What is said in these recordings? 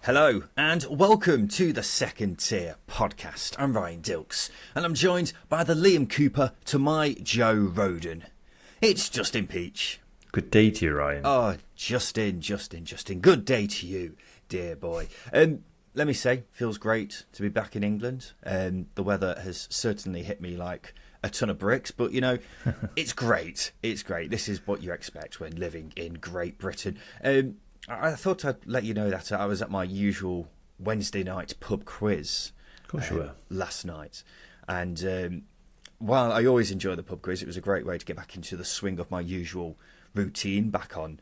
Hello and welcome to the Second Tier Podcast. I'm Ryan Dilks and I'm joined by the Liam Cooper to my Joe Roden. It's Justin Peach. Good day to you, Ryan. Oh, Justin. Good day to you, dear boy. Let me say, feels great to be back in England. The weather has certainly hit me like a ton of bricks, but you know, it's great. It's great. This is what you expect when living in Great Britain. I thought I'd let you know that I was at my usual Wednesday night pub quiz last night. And while I always enjoy the pub quiz, it was a great way to get back into the swing of my usual routine, back on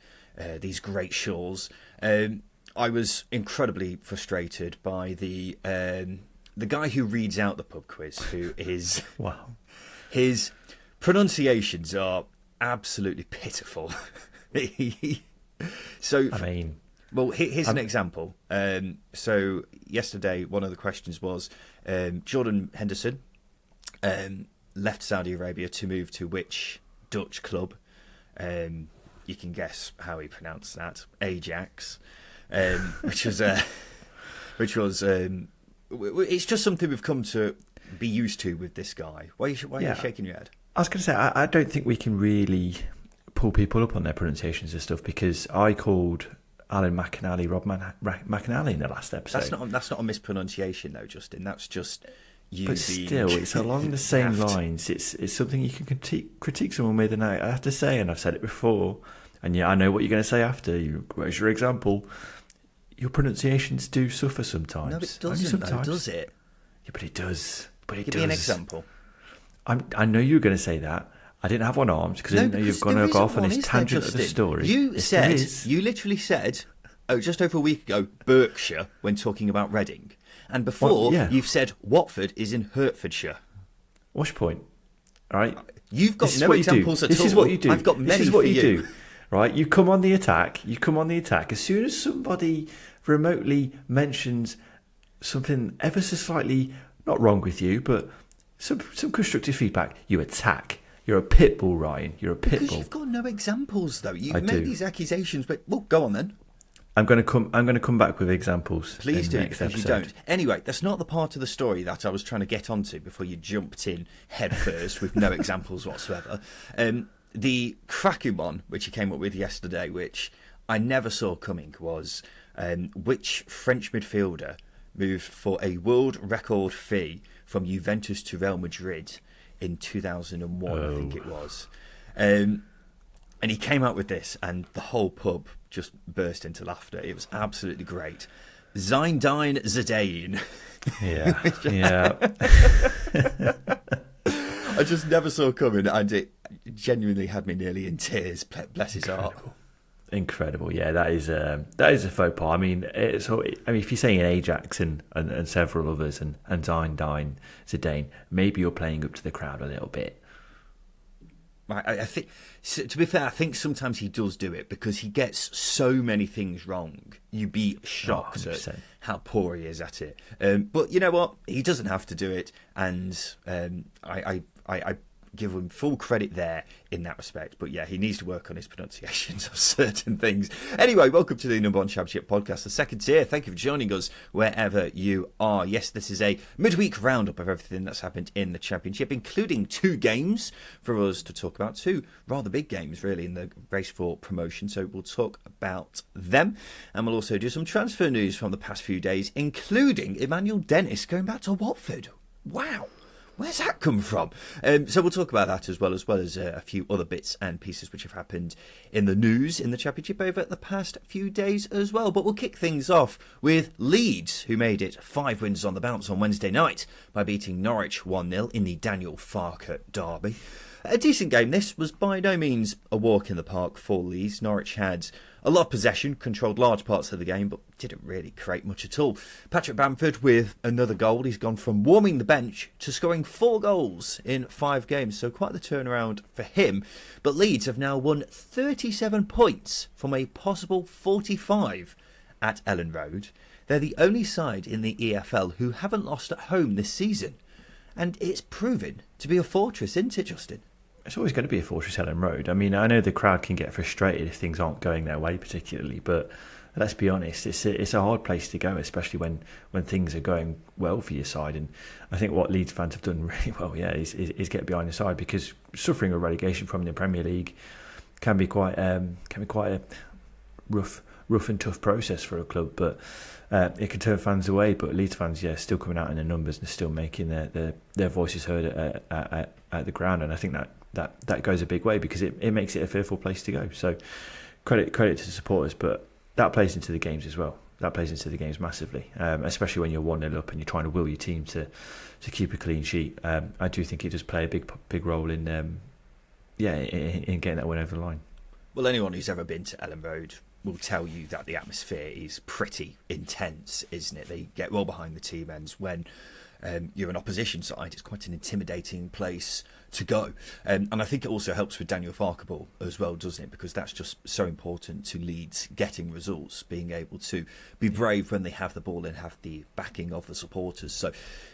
these great shores. I was incredibly frustrated by the guy who reads out the pub quiz, who is... Wow. His pronunciations are absolutely pitiful. So, I mean, well, here's an example. So yesterday, one of the questions was Jordan Henderson left Saudi Arabia to move to which Dutch club? You can guess how he pronounced that, Ajax, which was it's just something we've come to be used to with this guy. Why are you shaking your head? I was going to say, I don't think we can really pull people up on their pronunciations and stuff, because I called Alan McInally Rob McInally in the last episode. That's not a mispronunciation though, Justin. That's just you. But still, it's along the same lines. It's something you can critique someone with, and I have to say, and I've said it before, and yeah, I know what you're going to say after. Where's your example? Your pronunciations do suffer sometimes. No, it doesn't, though, does it? Yeah, but it does. Give me an example. I know you were going to say that. I didn't have one armed because I didn't know you were going to go off on this tangent of the story. You literally said, just over a week ago, Berkshire when talking about Reading. And before, you've said Watford is in Hertfordshire. What's your point? All right. You've got no examples at all. This is what you do. I've got many. This is what you do. Right? You come on the attack. As soon as somebody remotely mentions something ever so slightly not wrong with you, but some constructive feedback, you attack. You're a pit bull, Ryan. You're a pit bull. Because you've got no examples, though. You've made these accusations, but well, go on then. I'm going to come back with examples. Please do, next because episode. You don't. Anyway, that's not the part of the story that I was trying to get onto before you jumped in head first with no examples whatsoever. The cracking one, which you came up with yesterday, which I never saw coming, was which French midfielder moved for a world record fee from Juventus to Real Madrid in 2001, I think it was. And he came out with this, and the whole pub just burst into laughter. It was absolutely great. Zinedine Zidane. Yeah. I just never saw coming, and it genuinely had me nearly in tears. Bless his heart. Incredible, yeah. That is a faux pas. I mean, if you're saying Ajax and several others and Zinedine Zidane, maybe you're playing up to the crowd a little bit. I think, to be fair, I think sometimes he does do it because he gets so many things wrong. You'd be shocked at how poor he is at it. But you know what? He doesn't have to do it, and I give him full credit there in that respect. But yeah, he needs to work on his pronunciations of certain things. Anyway, welcome to the number one championship podcast, the Second Tier. Thank you for joining us wherever you are. Yes, this is a midweek roundup of everything that's happened in the championship, including 2 games for us to talk about. 2 rather big games, really, in the race for promotion. So we'll talk about them. And we'll also do some transfer news from the past few days, including Emmanuel Dennis going back to Watford. Wow. Where's that come from? So we'll talk about that as well as a few other bits and pieces which have happened in the news in the Championship over the past few days as well. But we'll kick things off with Leeds, who made it 5 wins on the bounce on Wednesday night by beating Norwich 1-0 in the Daniel Farke derby. A decent game. This was by no means a walk in the park for Leeds. Norwich had a lot of possession, controlled large parts of the game, but didn't really create much at all. Patrick Bamford with another goal. He's gone from warming the bench to scoring 4 goals in 5 games, so quite the turnaround for him. But Leeds have now won 37 points from a possible 45 at Ellen Road. They're the only side in the EFL who haven't lost at home this season. And it's proven to be a fortress, isn't it, Justin? It's always going to be a fortress, Ellen Road. I mean, I know the crowd can get frustrated if things aren't going their way particularly, but let's be honest, it's a hard place to go, especially when things are going well for your side. And I think what Leeds fans have done really well, is get behind the side, because suffering a relegation from the Premier League can be quite a rough and tough process for a club, but it can turn fans away. But Leeds fans, still coming out in the numbers and still making their voices heard at the ground, and I think that goes a big way, because it makes it a fearful place to go. So credit to the supporters, but that plays into the games as well. That plays into the games massively, especially when you're 1-0 up and you're trying to will your team to keep a clean sheet. I do think it does play a big role in getting that win over the line. Well, anyone who's ever been to Elland Road will tell you that the atmosphere is pretty intense, isn't it? They get well behind the team ends when you're an opposition side. It's quite an intimidating place to go. And I think it also helps with Daniel Farkable as well, doesn't it? Because that's just so important to Leeds getting results, being able to be brave when they have the ball and have the backing of the supporters. So,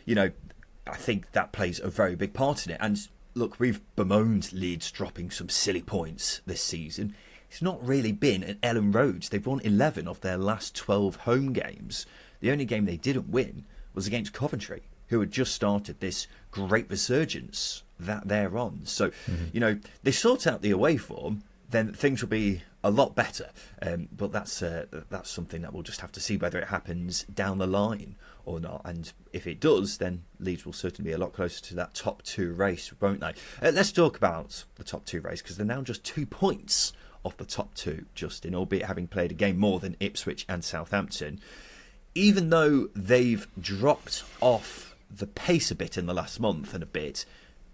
I think that plays a very big part in it. And look, we've bemoaned Leeds dropping some silly points this season. It's not really been at Elland Road. They've won 11 of their last 12 home games. The only game they didn't win was against Coventry, who had just started this great resurgence that they're on. So, they sort out the away form, then things will be a lot better. But that's something that we'll just have to see whether it happens down the line or not. And if it does, then Leeds will certainly be a lot closer to that top 2 race, won't they? Let's talk about the top 2 race, because they're now just 2 points off the top 2, Justin, albeit having played a game more than Ipswich and Southampton. Even though they've dropped off the pace a bit in the last month and a bit,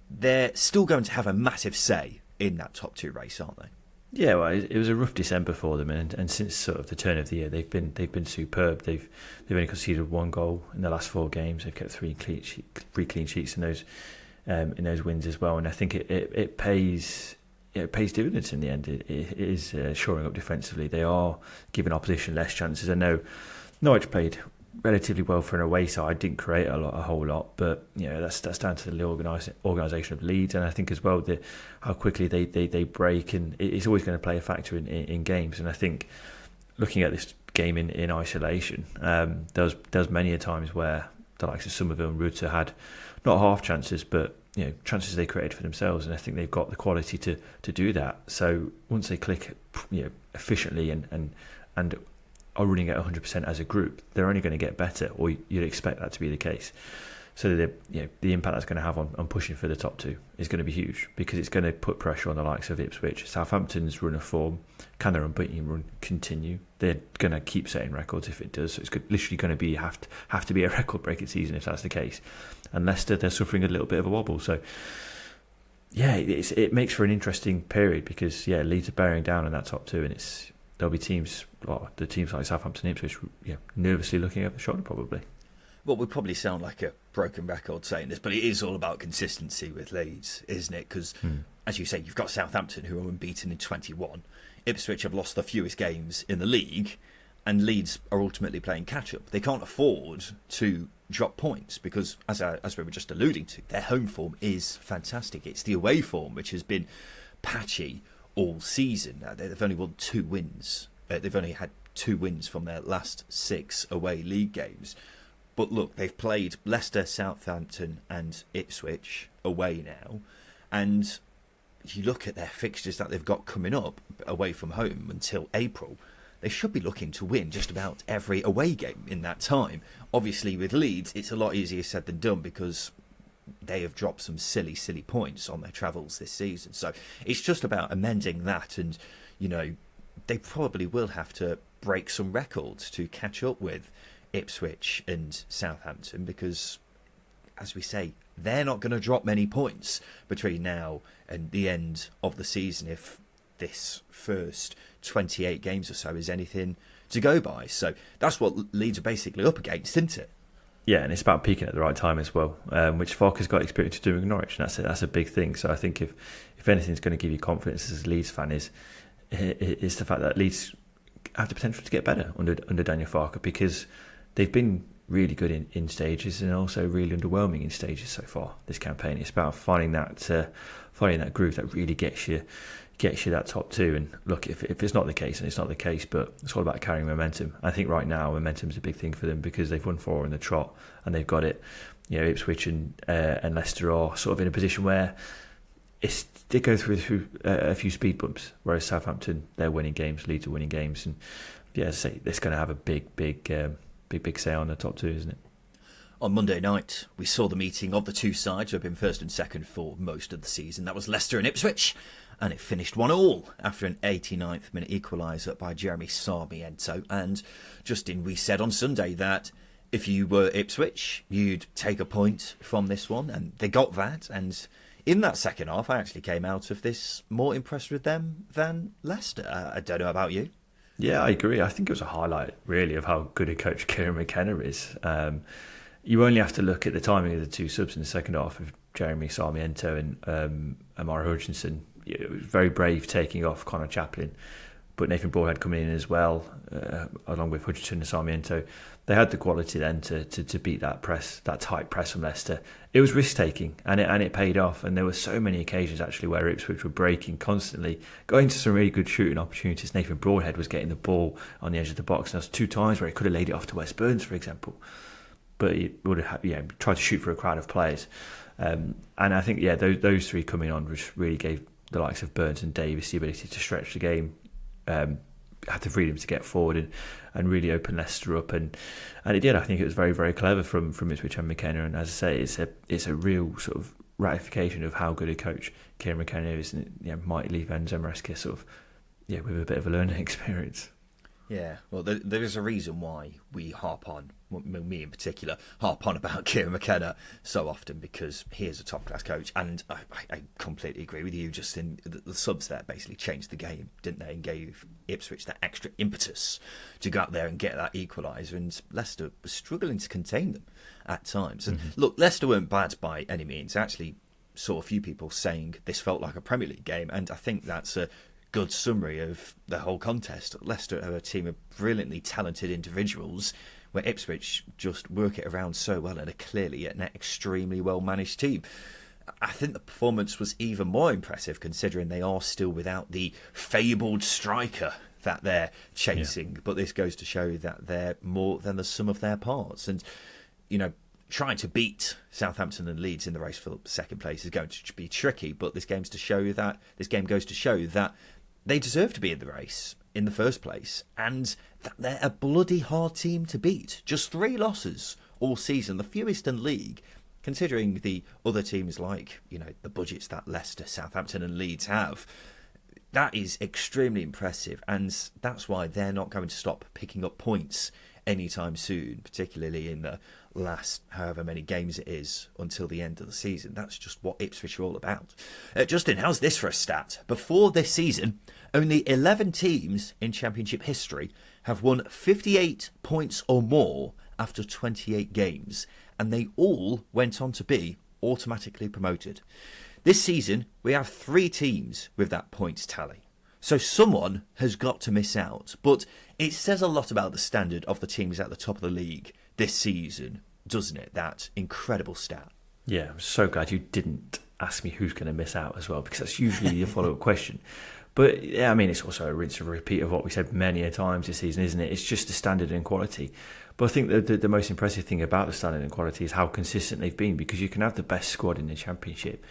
they're still going to have a massive say in that top 2 race, aren't they? Yeah, well, it was a rough December for them, and since sort of the turn of the year, they've been superb. They've only conceded 1 goal in the last 4 games. They've kept 3 clean sheets in those wins as well, and I think it pays. It pays dividends in the end. It is shoring up defensively. They are giving opposition less chances. I know Norwich played relatively well for an away side, didn't create a whole lot, but that's down to the organisation of Leeds, and I think as well how quickly they break, and it's always going to play a factor in games. And I think looking at this game in isolation, there was many a times where the likes of Somerville and Ruta had not half chances, but chances they created for themselves, and I think they've got the quality to do that. So once they click efficiently and are running at 100% as a group, they're only going to get better, or you'd expect that to be the case. So the impact that's going to have on pushing for the top 2 is going to be huge, because it's going to put pressure on the likes of Ipswich. Southampton's run of form, can their unbeaten run continue? They're going to keep setting records if it does. So it's literally going to be have to be a record-breaking season if that's the case. And Leicester, they're suffering a little bit of a wobble. So it makes for an interesting period, because Leeds are bearing down in that top 2, and there'll be teams like Southampton and Ipswich nervously looking over the shoulder probably. Well, we probably sound like a broken record saying this, but it is all about consistency with Leeds, isn't it? Because, as you say, you've got Southampton, who are unbeaten in 21. Ipswich have lost the fewest games in the league, and Leeds are ultimately playing catch-up. They can't afford to drop points because, as we were just alluding to, their home form is fantastic. It's the away form which has been patchy all season. They've only won 2 wins. They've only had 2 wins from their last 6 away league games. But look, they've played Leicester, Southampton and Ipswich away now. And you look at their fixtures that they've got coming up away from home until April, they should be looking to win just about every away game in that time. Obviously, with Leeds, it's a lot easier said than done because they have dropped some silly points on their travels this season. So it's just about amending that, and they probably will have to break some records to catch up with Ipswich and Southampton, because, as we say, they're not going to drop many points between now and the end of the season if this first 28 games or so is anything to go by. So that's what Leeds are basically up against, isn't it? Yeah, and it's about peaking at the right time as well, which Falk has got experience of doing in Norwich, and that's a big thing. So I think if anything's going to give you confidence as a Leeds fan is the fact that Leeds have the potential to get better under Daniel Farke, because they've been really good in stages and also really underwhelming in stages so far this campaign. It's about finding that groove that really gets you gets you that top two. And look, if it's not the case, and it's not the case, but it's all about carrying momentum. I think right now momentum is a big thing for them because they've won 4 in the trot and they've got it. Ipswich and Leicester are sort of in a position where they go through a few speed bumps, whereas Southampton, they're winning games, Leeds are winning games, and as I say, it's going to have a big say on the top two, isn't it? On Monday night, we saw the meeting of the two sides who have been first and second for most of the season. That was Leicester and Ipswich, and it finished 1-1 after an 89th minute equaliser by Jeremy Sarmiento. And Justin, we said on Sunday that if you were Ipswich, you'd take a point from this one, and they got that. And in that second half, I actually came out of this more impressed with them than Leicester. I don't know about you. Yeah, I agree. I think it was a highlight, really, of how good a coach Kieran McKenna is. You only have to look at the timing of the two subs in the second half of Jeremy Sarmiento and Amara Hutchinson. It was very brave taking off Connor Chaplin, but Nathan Broadhead coming in as well, along with Hutchinson and Sarmiento. They had the quality then to beat that press, that tight press from Leicester. It was risk taking, and it paid off. And there were so many occasions actually where Ipswich were breaking constantly, going to some really good shooting opportunities. Nathan Broadhead was getting the ball on the edge of the box, and there was 2 times where he could have laid it off to Wes Burns, for example. But he would have tried to shoot for a crowd of players. And I think those 3 coming on which really gave the likes of Burns and Davis the ability to stretch the game, had the freedom to get forward and really open Leicester up, and it did. I think it was very, very clever from Ipswich and McKenna, and as I say, it's a real sort of ratification of how good a coach Kieran McKenna is, and it might leave Enzo Maresca sort of with a bit of a learning experience. Yeah, well, there is a reason why we harp on, me in particular, harp on about Kieran McKenna so often, because he is a top-class coach, and I completely agree with you, Justin. The subs there basically changed the game, didn't they, and gave Ipswich that extra impetus to go out there and get that equaliser, and Leicester was struggling to contain them at times. And look, Leicester weren't bad by any means. I actually saw a few people saying this felt like a Premier League game, and I think that's a good summary of the whole contest. Leicester are a team of brilliantly talented individuals, where Ipswich just work it around so well and are clearly an extremely well managed team. I think the performance was even more impressive considering they are still without the fabled striker that they're chasing. But this goes to show that they're more than the sum of their parts. And, trying to beat Southampton and Leeds in the race for second place is going to be tricky. But this game goes to show that they deserve to be in the race in the first place, and that they're a bloody hard team to beat. Just 3 losses all season, the fewest in league, considering the other teams like, the budgets that Leicester, Southampton and Leeds have. That is extremely impressive, and that's why they're not going to stop picking up points anytime soon, particularly in the last however many games it is until the end of the season. That's just what Ipswich are all about. Justin, how's this for a stat? Before this season, only 11 teams in Championship history have won 58 points or more after 28 games, and they all went on to be automatically promoted. This season, we have 3 teams with that points tally. So someone has got to miss out, but it says a lot about the standard of the teams at the top of the league this season, doesn't it? That incredible stat. Yeah, I'm so glad you didn't ask me who's going to miss out as well, because that's usually the follow-up question. But yeah, I mean, it's also a rinse and repeat of what we said many a times this season, isn't it? It's just the standard and quality. But I think the most impressive thing about the standard and quality is how consistent they've been, because you can have the best squad in the Championship,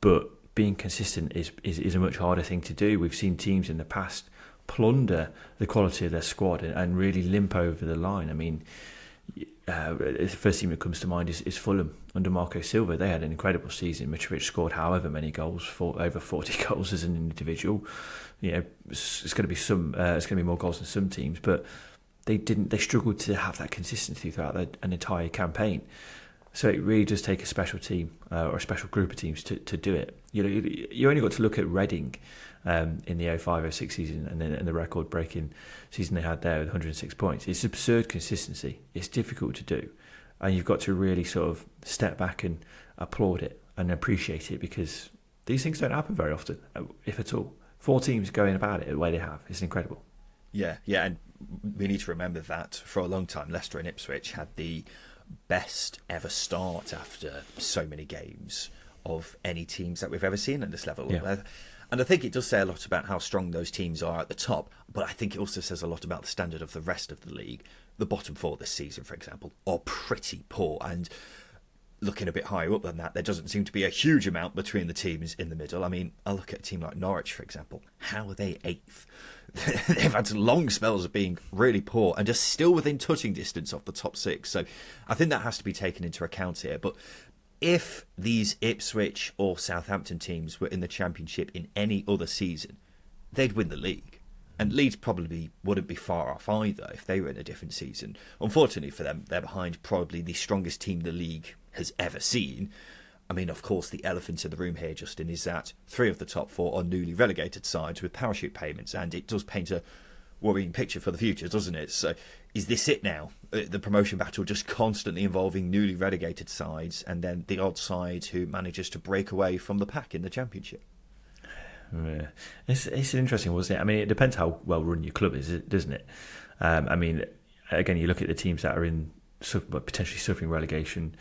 but being consistent is a much harder thing to do. We've seen teams in the past plunder the quality of their squad and really limp over the line. I mean, the first team that comes to mind is Fulham under Marco Silva. They had an incredible season. Mitrovic scored however many goals, over 40 goals as an individual. It's going to be more goals than some teams, but they struggled to have that consistency throughout an entire campaign. So it really does take a special team or a special group of teams to do it. You only got to look at Reading in the 05-06 season and the record-breaking season they had there with 106 points. It's absurd consistency. It's difficult to do. And you've got to really sort of step back and applaud it and appreciate it, because these things don't happen very often, if at all. 4 teams going about it the way they have. It's incredible. Yeah, and we need to remember that for a long time, Leicester and Ipswich had the best ever start after so many games of any teams that we've ever seen at this level. Yeah. And I think it does say a lot about how strong those teams are at the top, but I think it also says a lot about the standard of the rest of the league. The bottom four this season, for example, are pretty poor, and looking a bit higher up than that, there doesn't seem to be a huge amount between the teams in the middle. I mean, I look at a team like Norwich, for example. How are they 8th? They've had long spells of being really poor and just still within touching distance of the top 6. So I think that has to be taken into account here. But if these Ipswich or Southampton teams were in the Championship in any other season, they'd win the league. And Leeds probably wouldn't be far off either if they were in a different season. Unfortunately for them, they're behind probably the strongest team the league has ever seen. I mean, of course, the elephant in the room here, Justin, is that 3 of the top 4 are newly relegated sides with parachute payments, and it does paint a worrying picture for the future, doesn't it? So is this it now? The promotion battle just constantly involving newly relegated sides and then the odd side who manages to break away from the pack in the Championship? Yeah. It's interesting, wasn't it? I mean, it depends how well run your club is, doesn't it? I mean, again, you look at the teams that are in potentially suffering relegation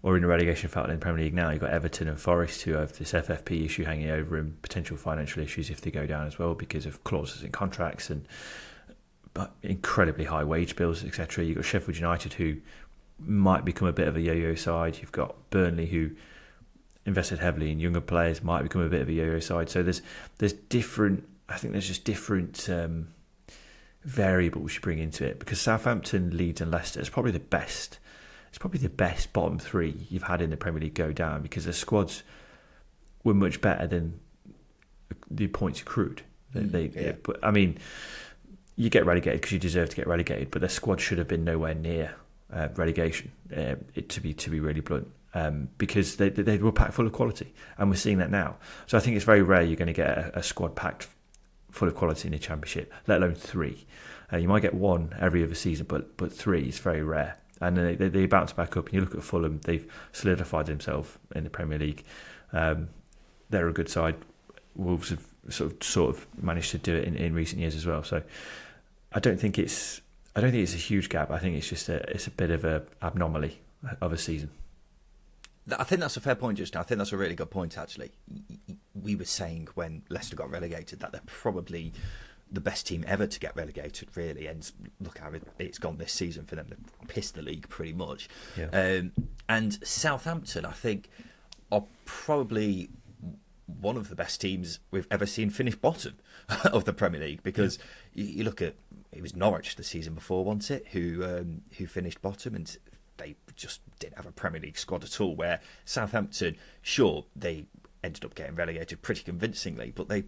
or in a relegation battle in the Premier League now. You've got Everton and Forest who have this FFP issue hanging over and potential financial issues if they go down as well because of clauses in contracts and incredibly high wage bills, etc. You've got Sheffield United who might become a bit of a yo-yo side. You've got Burnley who invested heavily in younger players, might become a bit of a yo-yo side. So there's different. I think there's just different variables you bring into it because Southampton, Leeds, and Leicester is probably the best. It's probably the best bottom 3 you've had in the Premier League go down because the squads were much better than the points accrued. But I mean, you get relegated because you deserve to get relegated, but the squad should have been nowhere near relegation. To be really blunt. Because they were packed full of quality, and we're seeing that now. So I think it's very rare you're going to get a squad packed full of quality in the Championship, let alone 3. You might get 1 every other season, but 3 is very rare. And they bounce back up. And you look at Fulham; they've solidified themselves in the Premier League. They're a good side. Wolves have sort of managed to do it in recent years as well. So I don't think it's a huge gap. I think it's just it's a bit of a abnormality of a season. I think that's a fair point, Justin. I think that's a really good point, actually. We were saying when Leicester got relegated that they're probably the best team ever to get relegated, really. And look how it's gone this season for them. They've pissed the league pretty much. Yeah. And Southampton, I think, are probably one of the best teams we've ever seen finish bottom of the Premier League because you look at, it was Norwich the season before, wasn't it, who finished bottom, and they just didn't have a Premier League squad at all, where Southampton, sure, they ended up getting relegated pretty convincingly, but they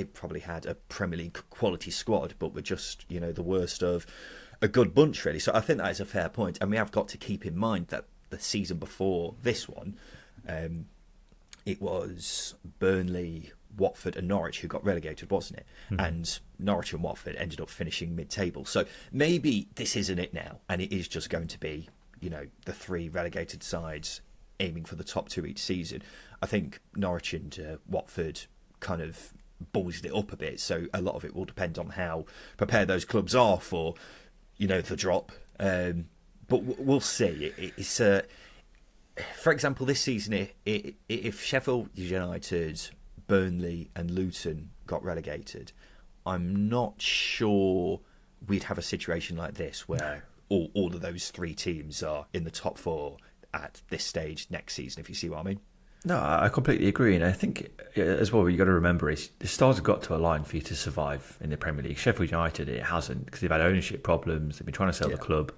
probably had a Premier League quality squad, but were just, the worst of a good bunch, really. So I think that is a fair point. And we have got to keep in mind that the season before this one, it was Burnley, Watford and Norwich who got relegated, wasn't it? Mm-hmm. And Norwich and Watford ended up finishing mid-table. So maybe this isn't it now, and it is just going to be, the 3 relegated sides aiming for the top 2 each season. I think Norwich and Watford kind of ballsed it up a bit, so a lot of it will depend on how prepared those clubs are for, the drop. But we'll see. It's for example, this season, if Sheffield United, Burnley and Luton got relegated, I'm not sure we'd have a situation like this where all of those 3 teams are in the top 4 at this stage next season, if you see what I mean. No, I completely agree. And I think as well, what you've got to remember is the stars have got to align for you to survive in the Premier League. Sheffield United, it hasn't, because they've had ownership problems. They've been trying to sell the club.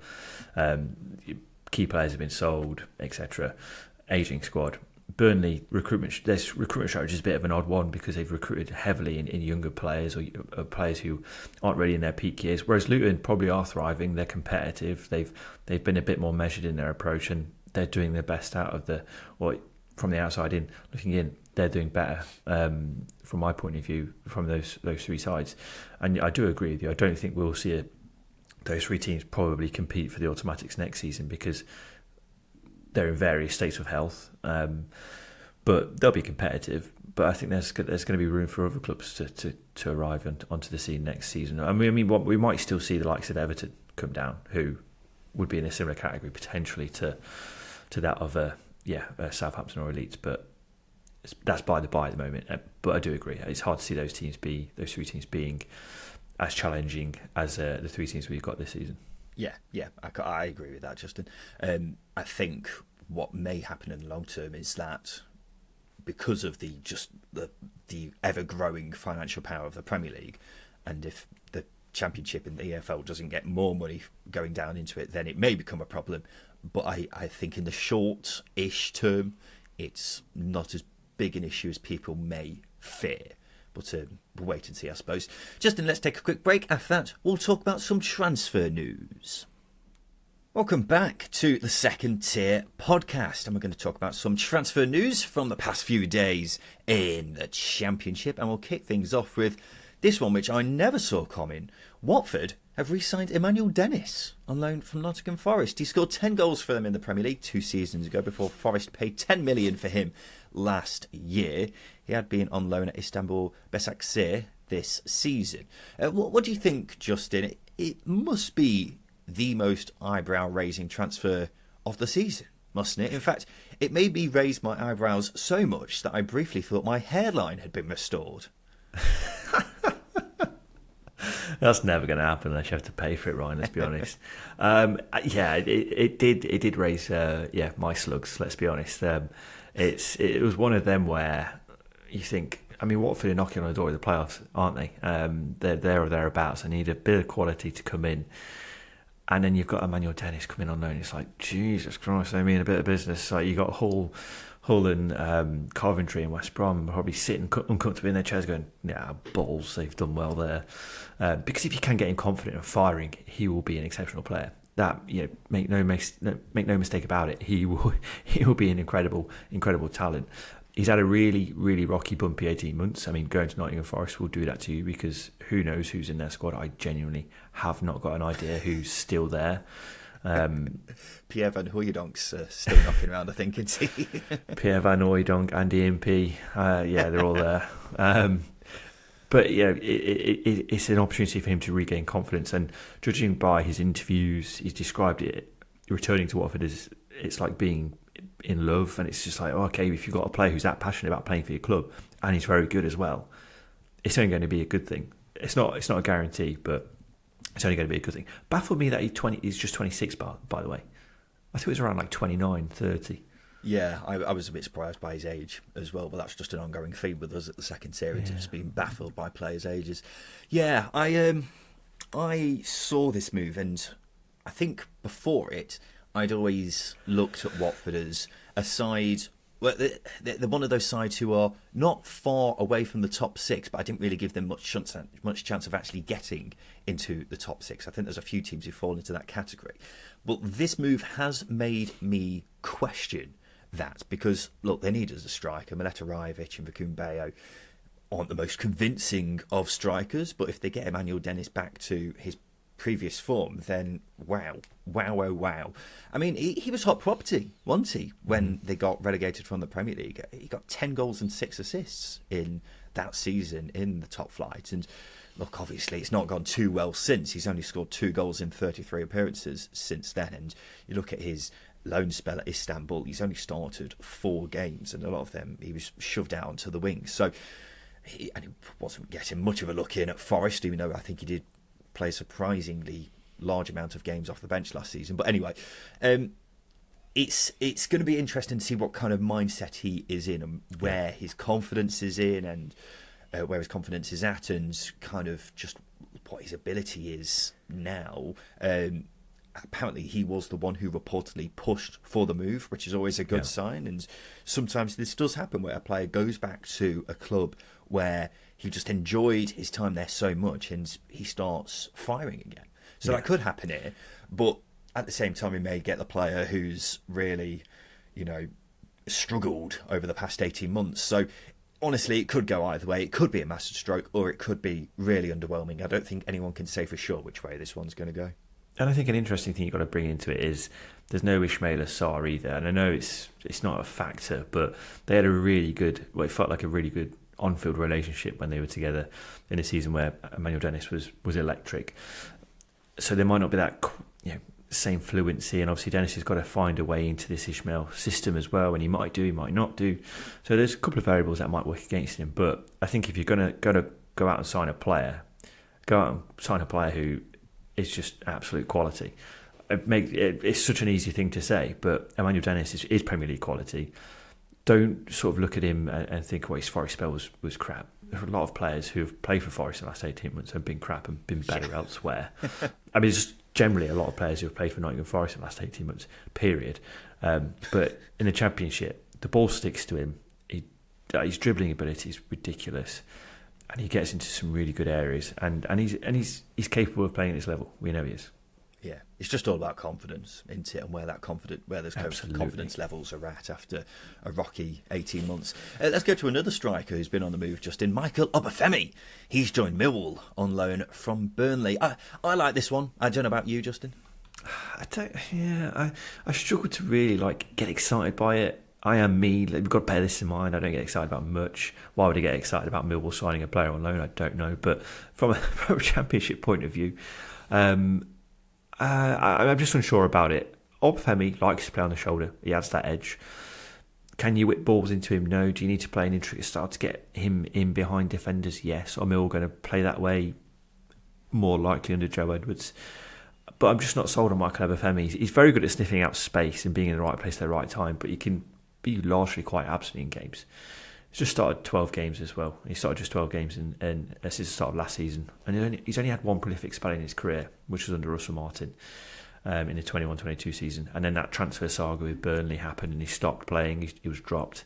Key players have been sold, etc. Aging squad. Burnley their recruitment strategy is a bit of an odd one because they've recruited heavily in younger players or players who aren't really in their peak years. Whereas Luton probably are thriving. They're competitive. They've been a bit more measured in their approach, and they're doing their best out of from the outside in, looking in, they're doing better from my point of view from those 3 sides. And I do agree with you. I don't think we'll see those 3 teams probably compete for the automatics next season because they're in various states of health, but they'll be competitive. But I think there's going to be room for other clubs to arrive onto the scene next season. I mean, we might still see the likes of Everton come down, who would be in a similar category potentially to that of Southampton or Leeds. But that's by the by at the moment. But I do agree, it's hard to see those three teams being as challenging as the three teams we've got this season. Yeah, I agree with that, Justin. I think what may happen in the long term is that because of the ever-growing financial power of the Premier League, and if the Championship and the EFL doesn't get more money going down into it, then it may become a problem. But I think in the short-ish term, it's not as big an issue as people may fear. But we'll wait and see, I suppose. Justin, let's take a quick break. After that, we'll talk about some transfer news. Welcome back to the Second Tier Podcast, and we're going to talk about some transfer news from the past few days in the Championship, and we'll kick things off with this one, which I never saw coming. Watford have re-signed Emmanuel Dennis on loan from Nottingham Forest. He scored 10 goals for them in the Premier League 2 seasons ago before Forest paid 10 million for him last year. He had been on loan at Istanbul Başakşehir this season. What do you think, Justin? It must be the most eyebrow-raising transfer of the season, mustn't it? In fact, it made me raise my eyebrows so much that I briefly thought my hairline had been restored. That's never going to happen unless you have to pay for it, Ryan. Let's be honest. It did raise my slugs. Let's be honest. It was one of them where you think, I mean, Watford are knocking on the door of the playoffs, aren't they? They're there or thereabouts. They need a bit of quality to come in. And then you've got Emmanuel Dennis coming on loan. It's like, Jesus Christ, they mean a bit of business. Like, you got Hull and Coventry and West Brom probably sitting uncomfortably in their chairs going, yeah, balls, they've done well there. Because if you can get him confident and firing, he will be an exceptional player. That, make no mistake about it, he will be an incredible talent. He's had a really, really rocky, bumpy 18 months. I mean, going to Nottingham Forest will do that to you, because who knows who's in their squad. I genuinely have not got an idea who's still there. Pierre Van Hooydonk's still knocking around, I think, isn't he? Pierre Van Hooijdonk, Andy Impey, they're all there. But it's an opportunity for him to regain confidence. And judging by his interviews, he's described it, returning to Watford, as it's like being in love. And it's just like, okay, if you've got a player who's that passionate about playing for your club and he's very good as well, it's only going to be a good thing. It's not a guarantee, but it's only going to be a good thing. Baffled me that he's just 26, by the way. I thought he was around like 29, 30. Yeah, I was a bit surprised by his age as well, but that's just an ongoing theme with us at the Second Tier, just being baffled by players' ages. Yeah, I saw this move, and I think before it, I'd always looked at Watford as a side. Well, they're one of those sides who are not far away from the top 6, but I didn't really give them much chance of actually getting into the top 6. I think there's a few teams who fall into that category. But this move has made me question that, because, look, they need as a striker. Mileta Rajovic and Vakoun Bayo aren't the most convincing of strikers, but if they get Emmanuel Dennis back to his previous form, then wow. I mean, he was hot property, wasn't he, when they got relegated from the Premier League? He got 10 goals and 6 assists in that season in the top flight. And look, obviously, it's not gone too well since. He's only scored 2 goals in 33 appearances since then. And you look at his loan spell at Istanbul, he's only started 4 games, and a lot of them he was shoved out onto the wings. So he wasn't getting much of a look in at Forest, even though I think he did play a surprisingly large amount of games off the bench last season. But anyway, it's going to be interesting to see what kind of mindset he is in, and where his confidence is in, and where his confidence is at, and kind of just what his ability is now. Apparently he was the one who reportedly pushed for the move, which is always a good sign. And sometimes this does happen, where a player goes back to a club where he just enjoyed his time there so much, and he starts firing again. So that could happen here. But at the same time, we may get the player who's really, struggled over the past 18 months. So honestly, it could go either way. It could be a master stroke, or it could be really underwhelming. I don't think anyone can say for sure which way this one's going to go. And I think an interesting thing you've got to bring into it is there's no Ismaila Sarr either. And I know it's not a factor, but they had it felt like a really good on-field relationship when they were together in a season where Emmanuel Dennis was electric. So there might not be that same fluency, and obviously Dennis has got to find a way into this Ismail system as well, and he might do, he might not do. So there's a couple of variables that might work against him. But I think if you're going to go out and sign a player, who is just absolute quality. It's such an easy thing to say, but Emmanuel Dennis is Premier League quality. Don't sort of look at him and think, well, his Forest spell was crap. There are a lot of players who have played for Forest in the last 18 months have been crap and been better elsewhere. I mean, just generally a lot of players who have played for Nottingham Forest in the last 18 months, period. But in the Championship, the ball sticks to him. His dribbling ability is ridiculous, and he gets into some really good areas. And he's capable of playing at this level. We know he is. Yeah, it's just all about confidence, isn't it? And where those confidence levels are at after a rocky 18 months. Let's go to another striker who's been on the move, Justin. Michael Obafemi. He's joined Millwall on loan from Burnley. I like this one. I don't know about you, Justin. I struggle to really get excited by it. I am me. We've got to bear this in mind. I don't get excited about much. Why would I get excited about Millwall signing a player on loan? I don't know. But from a Championship point of view, I'm just unsure about it. Obafemi likes to play on the shoulder. He adds that edge. Can you whip balls into him? No. Do you need to play an intricate style to get him in behind defenders? Yes. Are Millwall going to play that way? More likely under Joe Edwards. But I'm just not sold on Michael Obafemi. He's very good at sniffing out space and being in the right place at the right time, but he can be largely quite absent in games. He's just started 12 games as well. He started just 12 games since the start of last season. And he's only had one prolific spell in his career, which was under Russell Martin in the 21-22 season. And then that transfer saga with Burnley happened and he stopped playing. He was dropped.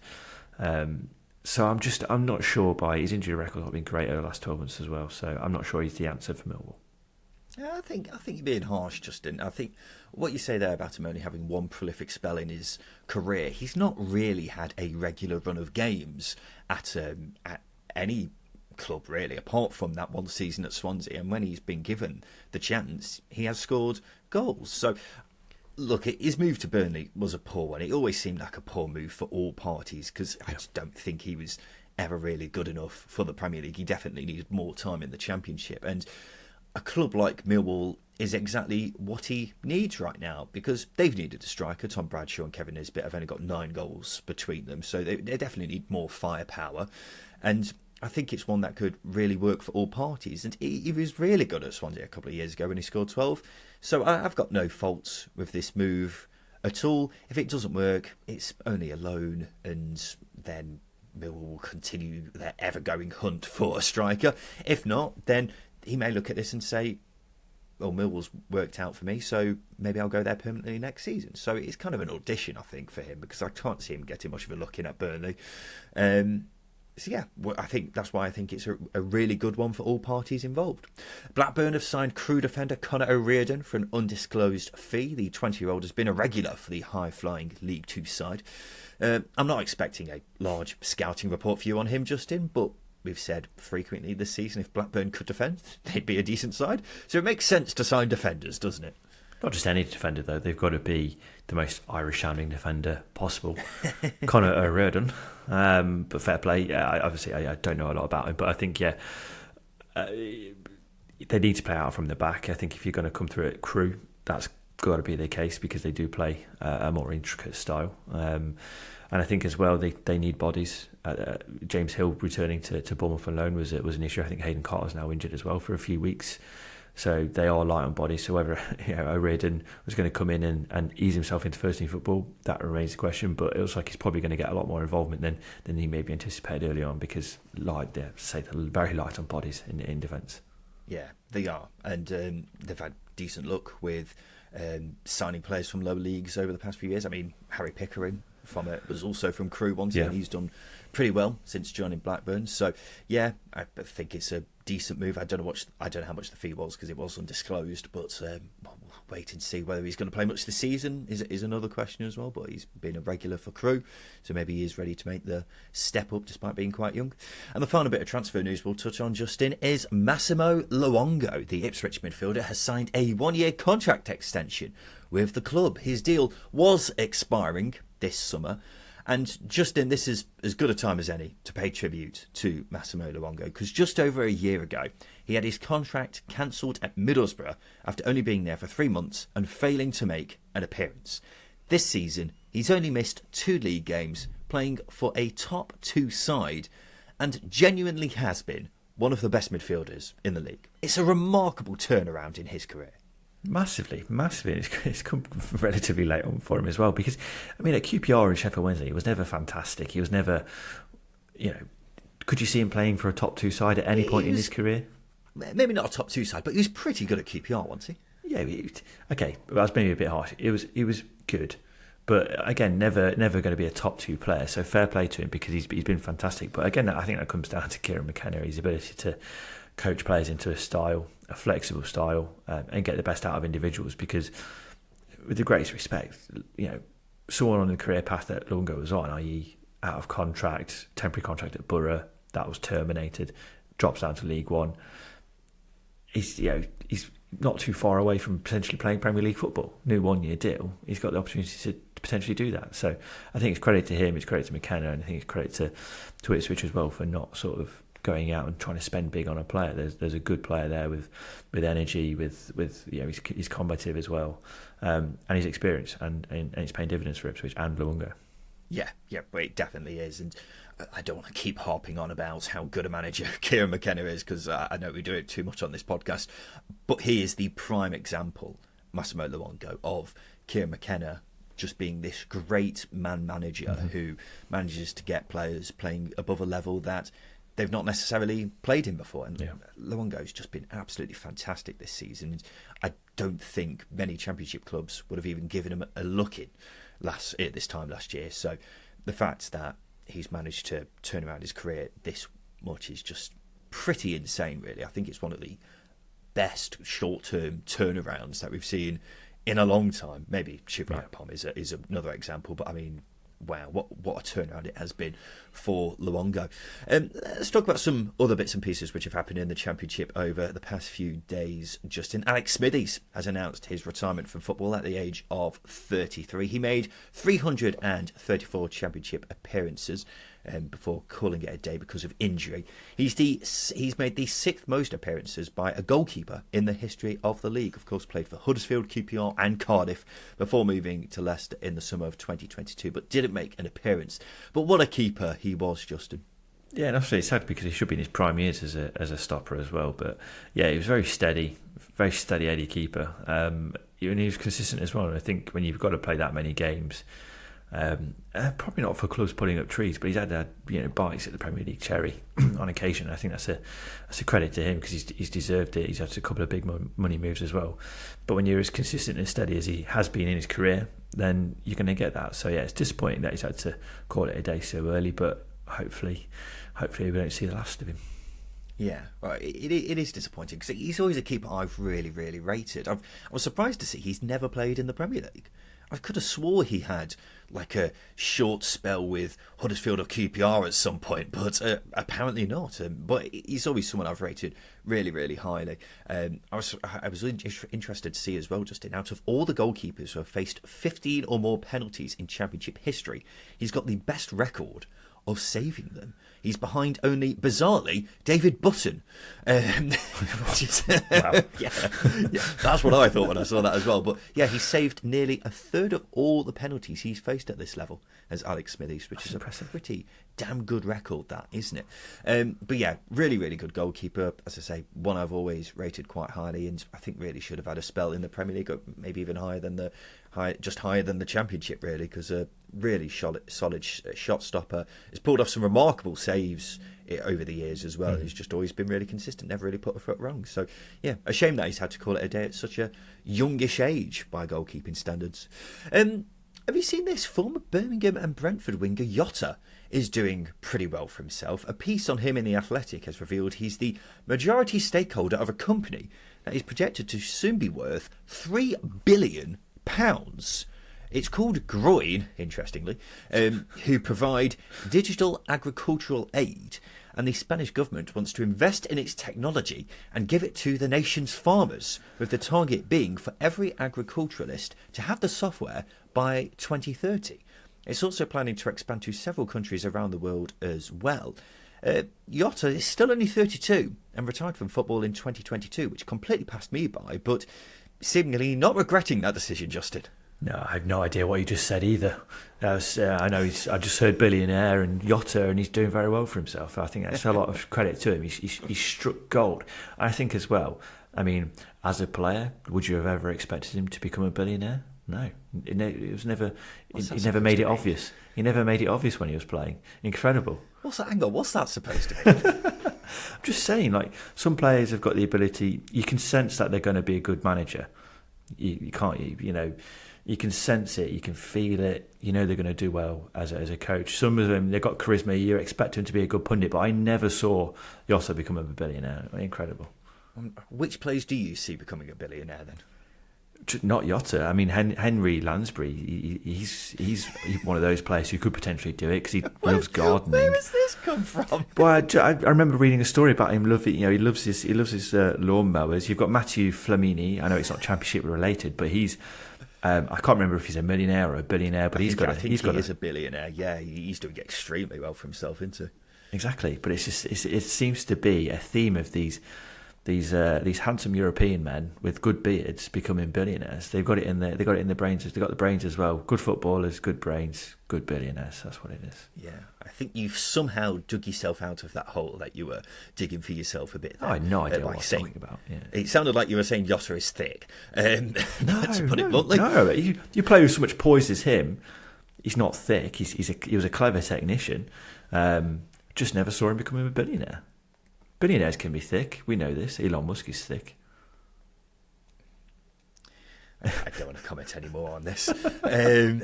So I'm not sure by his injury record. Not been great over the last 12 months as well. So I'm not sure he's the answer for Millwall. I think you're being harsh, Justin. I think what you say there about him only having one prolific spell in his career, he's not really had a regular run of games at any club, really, apart from that one season at Swansea. And when he's been given the chance, he has scored goals. So, look, his move to Burnley was a poor one. It always seemed like a poor move for all parties because I just don't think he was ever really good enough for the Premier League. He definitely needed more time in the Championship. And a club like Millwall is exactly what he needs right now because they've needed a striker. Tom Bradshaw and Kevin Nisbet have only got 9 goals between them, so they definitely need more firepower. And I think it's one that could really work for all parties. And he was really good at Swansea a couple of years ago when he scored 12. So I've got no faults with this move at all. If it doesn't work, it's only a loan, and then Millwall will continue their ever-going hunt for a striker. If not, then he may look at this and say, well, Millwall's worked out for me, so maybe I'll go there permanently next season. So it's kind of an audition, I think, for him, because I can't see him getting much of a look in at Burnley. So yeah, I think that's why I think it's a really good one for all parties involved. Blackburn have signed Crewe defender Conor O'Riordan for an undisclosed fee. The 20-year-old has been a regular for the high-flying League Two side. I'm not expecting a large scouting report for you on him, Justin, but we've said frequently this season if Blackburn could defend, they'd be a decent side. So it makes sense to sign defenders, doesn't it? Not just any defender, though. They've got to be the most Irish-sounding defender possible. Conor O'Riordan. But fair play. Yeah, I don't know a lot about him, but I think, they need to play out from the back. I think if you're going to come through at Crewe, that's got to be the case because they do play a more intricate style. And I think as well they need bodies. James Hill returning to Bournemouth on loan was an issue. I think Hayden Carter's now injured as well for a few weeks. So they are light on bodies. So whether O'Riordan was going to come in and ease himself into first team football, that remains the question. But it looks like he's probably going to get a lot more involvement than he maybe anticipated early on because they're very light on bodies in defence. Yeah, they are. And they've had decent luck with signing players from lower leagues over the past few years. I mean, Harry Pickering was also from Crewe once, and he's done pretty well since joining Blackburn. So yeah, I think it's a decent move. I don't know how much the fee was because it was undisclosed, but we'll wait and see whether he's going to play much this season is another question as well. But he's been a regular for Crewe, so maybe he is ready to make the step up despite being quite young. And the final bit of transfer news we'll touch on, Justin, is Massimo Luongo. The Ipswich midfielder has signed a 1-year contract extension with the club. His deal was expiring this summer, And Justin, this is as good a time as any to pay tribute to Massimo Luongo, because just over a year ago, he had his contract cancelled at Middlesbrough after only being there for 3 months and failing to make an appearance. This season, he's only missed 2 league games, playing for a top 2 side, and genuinely has been one of the best midfielders in the league. It's a remarkable turnaround in his career. Massively. It's come relatively late on for him as well, because, I mean, at QPR and Sheffield Wednesday, he was never fantastic. He was never, could you see him playing for a top 2 side at any point in his career? Maybe not a top 2 side, but he was pretty good at QPR, wasn't he? Yeah, okay, that was maybe a bit harsh. He was good, but again, never going to be a top 2 player. So fair play to him, because he's been fantastic. But again, I think that comes down to Kieran McKenna, his ability to coach players into a flexible style, and get the best out of individuals. Because, with the greatest respect, someone on the career path that Luongo was on, i.e. out of contract, temporary contract at Borough, that was terminated, drops down to League One. He's not too far away from potentially playing Premier League football. New 1-year deal. He's got the opportunity to potentially do that. So I think it's credit to him, it's credit to McKenna, and I think it's credit to Ipswich as well for not sort of going out and trying to spend big on a player. There's a good player there with energy, with he's combative as well, and his experience, and it's paying dividends for Ipswich and Luongo. Yeah, but it definitely is. And I don't want to keep harping on about how good a manager Kieran McKenna is, because I know we do it too much on this podcast, but he is the prime example, Massimo Luongo, of Kieran McKenna just being this great man manager who manages to get players playing above a level that they've not necessarily played in before. And Luongo's just been absolutely fantastic this season. I don't think many Championship clubs would have even given him a look in this time last year. So the fact that he's managed to turn around his career this much is just pretty insane, really. I think it's one of the best short-term turnarounds that we've seen in a long time. Maybe Shivrayampom is another example, but I mean, wow, what a turnaround it has been for Luongo. Let's talk about some other bits and pieces which have happened in the Championship over the past few days. Justin, Alex Smithies has announced his retirement from football at the age of 33. He made 334 Championship appearances before calling it a day because of injury. He's made the 6th most appearances by a goalkeeper in the history of the league. Of course, played for Huddersfield, QPR and Cardiff before moving to Leicester in the summer of 2022, but didn't make an appearance. But what a keeper he was, Justin. Yeah, and that's really sad, because he should be in his prime years as a stopper as well. But yeah, he was very steady Eddie keeper. And he was consistent as well. And I think when you've got to play that many games, probably not for clubs putting up trees, but he's had bites at the Premier League cherry on occasion. I think that's a credit to him, because he's deserved it. He's had a couple of big money moves as well. But when you're as consistent and steady as he has been in his career, then you're going to get that. So yeah, it's disappointing that he's had to call it a day so early, but hopefully we don't see the last of him. Yeah, right. It is disappointing, because he's always a keeper I've really, really rated. I was surprised to see he's never played in the Premier League. I could have swore he had like a short spell with Huddersfield or QPR at some point, but apparently not. But he's always someone I've rated really, really highly. I was interested to see as well, Justin, out of all the goalkeepers who have faced 15 or more penalties in Championship history, he's got the best record of saving them. He's behind only, bizarrely, David Button. Wow. yeah, that's what I thought when I saw that as well. But yeah, he saved nearly a third of all the penalties he's faced at this level as Alex Smithies, which is a pretty damn good record, that, isn't it? But yeah, really, really good goalkeeper. As I say, one I've always rated quite highly, and I think really should have had a spell in the Premier League, or maybe even higher than the Championship, really, because a really solid shot stopper. He's pulled off some remarkable saves over the years as well. He's just always been really consistent, never really put a foot wrong. So yeah, a shame that he's had to call it a day at such a youngish age by goalkeeping standards. Have you seen this? Former Birmingham and Brentford winger Jota is doing pretty well for himself. A piece on him in The Athletic has revealed he's the majority stakeholder of a company that is projected to soon be worth £3 billion. It's called Groin, interestingly, who provide digital agricultural aid, and the Spanish government wants to invest in its technology and give it to the nation's farmers, with the target being for every agriculturalist to have the software by 2030. It's also planning to expand to several countries around the world as well. Jota is still only 32 and retired from football in 2022, which completely passed me by, but seemingly not regretting that decision, Justin. No, I have no idea what you just said either. I know I just heard billionaire and Jota, and he's doing very well for himself. I think that's a lot of credit to him. He's struck gold. I think as well, I mean, as a player, would you have ever expected him to become a billionaire? No, it was never. He never made it obvious. He never made it obvious when he was playing. Incredible. What's that angle? What's that supposed to be? I'm just saying, like, some players have got the ability. You can sense that they're going to be a good manager. You can't, you can sense it. You can feel it. You know they're going to do well as a coach. Some of them, they've got charisma. You expect them to be a good pundit, but I never saw Jota become a billionaire. Incredible. Which players do you see becoming a billionaire then? Not Jota. I mean, Henry Lansbury. He's one of those players who could potentially do it because he loves gardening. Where has this come from? Well, I remember reading a story about him. He loves his lawnmowers. You've got Matthew Flamini. I know it's not Championship related, but he's. I can't remember if he's a millionaire or a billionaire, but I think he is a billionaire. Yeah, he's doing extremely well for himself, isn't he? Exactly, but it seems to be a theme of these handsome European men with good beards becoming billionaires. They've got it in their brains. They've got the brains as well. Good footballers, good brains, good billionaires. That's what it is. Yeah, I think you've somehow dug yourself out of that hole that you were digging for yourself a bit there. I had no idea what I was talking about. Yeah. It sounded like you were saying Jota is thick. To put it bluntly. No, you play with so much poise as him. He's not thick. He was a clever technician. Just never saw him becoming a billionaire. Billionaires can be thick. We know this. Elon Musk is thick. I don't want to comment any more on this. I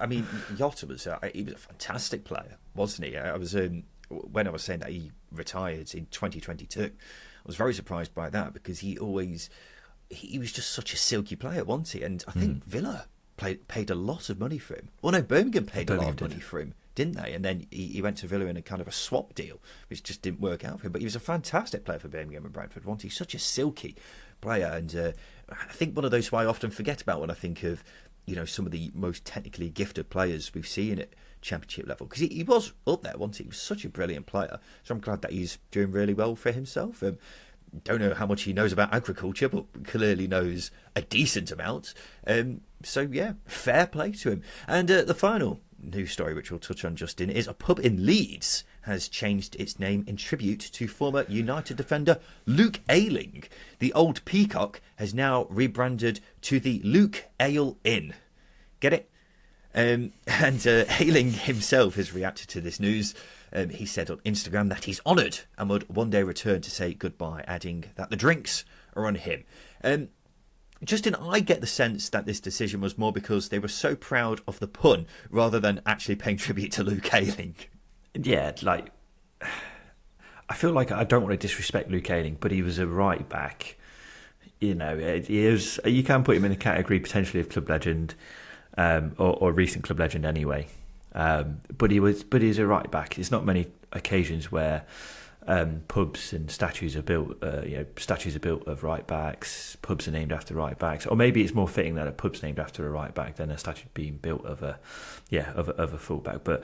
mean, Jota was he was a fantastic player, wasn't he? I was when I was saying that he retired in 2022, I was very surprised by that because he was just such a silky player, wasn't he? And I think Villa paid a lot of money for him. Well, no, Birmingham paid a lot of money for him, didn't they? And then he went to Villa in a kind of a swap deal, which just didn't work out for him. But he was a fantastic player for Birmingham and Brentford, wasn't he? Such a silky player. And I think one of those who I often forget about when I think of, some of the most technically gifted players we've seen at Championship level. Because he was up there, wasn't he? He was such a brilliant player. So I'm glad that he's doing really well for himself. Don't know how much he knows about agriculture, but clearly knows a decent amount. So, yeah, fair play to him. And the final news story, which we'll touch on, Justin, is a pub in Leeds has changed its name in tribute to former United defender Luke Ayling. The Old Peacock has now rebranded to the Luke Ale Inn. Get it? And Ayling himself has reacted to this news. He said on Instagram that he's honoured and would one day return to say goodbye, adding that the drinks are on him. Justin, I get the sense that this decision was more because they were so proud of the pun rather than actually paying tribute to Luke Ayling. Yeah, I feel like I don't want to disrespect Luke Ayling, but he was a right back. You can put him in the category potentially of club legend, or recent club legend anyway. But he's a right back. There's not many occasions where pubs and statues are built. Statues are built of right backs. Pubs are named after right backs, or maybe it's more fitting that a pub's named after a right back than a statue being built of a full back. But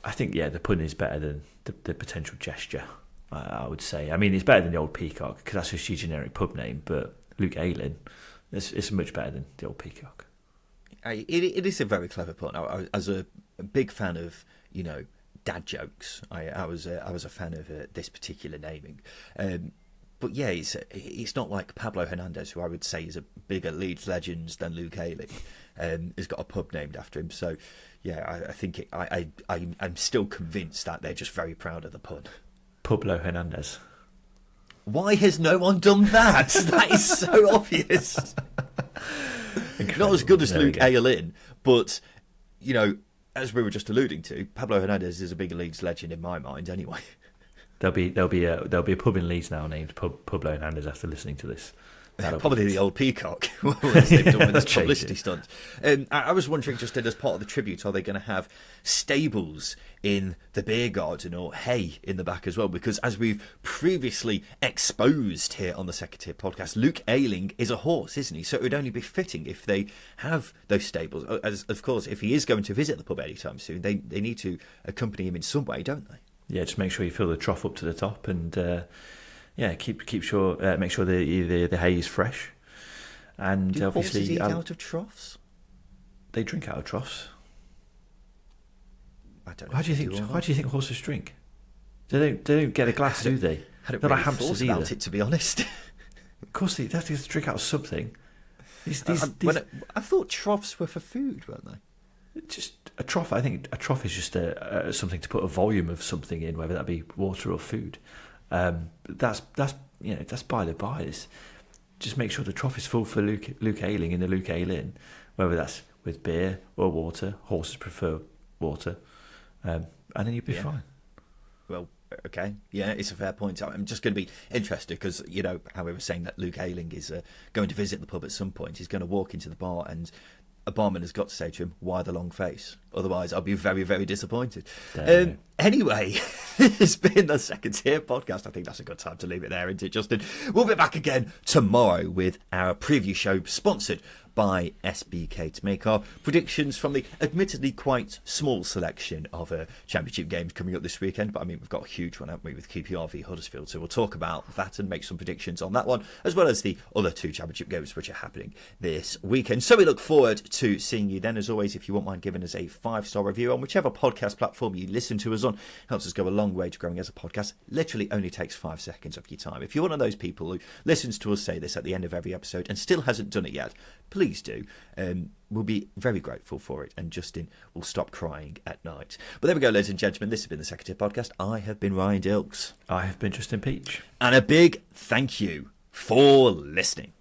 I think the pun is better than the potential gesture. I would say. I mean, it's better than the Old Peacock because that's just your generic pub name. But Luke Ayling, it's much better than the Old Peacock. It is a very clever pun. As a big fan of dad jokes, I was a fan of this particular naming. But yeah, it's not like Pablo Hernandez, who I would say is a bigger Leeds legend than Luke Ayling, has got a pub named after him. So yeah, I think I'm still convinced that they're just very proud of the pun. Pablo Hernandez. Why has no one done that? That is so obvious. Not as good as Luke Ayling, but as we were just alluding to, Pablo Hernandez is a big Leeds legend in my mind. Anyway, there'll be a pub in Leeds now named Pablo Hernandez after listening to this Probably the old peacock, as they've done with this publicity it. stunt. I was wondering, just as part of the tribute, are they going to have stables in the beer garden or hay in the back as well? Because as we've previously exposed here on the Second Tier podcast, Luke Ayling is a horse, isn't he? So it would only be fitting if they have those stables. As, of course, if he is going to visit the pub anytime soon, they need to accompany him in some way, don't they? Yeah, just make sure you fill the trough up to the top and... keep sure make sure the hay is fresh, and do obviously horses eat out of troughs? They drink out of troughs. I don't know. Why do you think horses drink? They don't get a glass, do they? I don't Not really like hamsters thought about either. it, to be honest. Of course, they have to drink out of something. I thought troughs were for food, weren't they? Just a trough. I think a trough is just something to put a volume of something in, whether that be water or food. That's by the by. Just make sure the trough is full for Luke Ayling in the Luke Ayling, whether that's with beer or water. Horses prefer water, and then you'll be fine. Well, okay, yeah, it's a fair point. I'm just going to be interested because how we were saying that Luke Ayling is going to visit the pub at some point. He's going to walk into the bar and a barman has got to say to him, "Why the long face?" Otherwise, I'll be very, very disappointed. Anyway, this has been the Second Tier podcast. I think that's a good time to leave it there, isn't it, Justin? We'll be back again tomorrow with our preview show sponsored by SBK to make our predictions from the admittedly quite small selection of championship games coming up this weekend. But I mean, we've got a huge one, haven't we, with QPR v Huddersfield. So we'll talk about that and make some predictions on that one, as well as the other two championship games which are happening this weekend. So we look forward to seeing you then. As always, if you won't mind giving us a 5-star review on whichever podcast platform you listen to us on, helps us go a long way to growing as a podcast. Literally only takes 5 seconds of your time. If you're one of those people who listens to us say this at the end of every episode and still hasn't done it yet, please do. We'll be very grateful for it, and Justin will stop crying at night. But there we go, ladies and gentlemen. This has been the Second Tier podcast. I have been Ryan Dilks. I have been Justin Peach. And a big thank you for listening.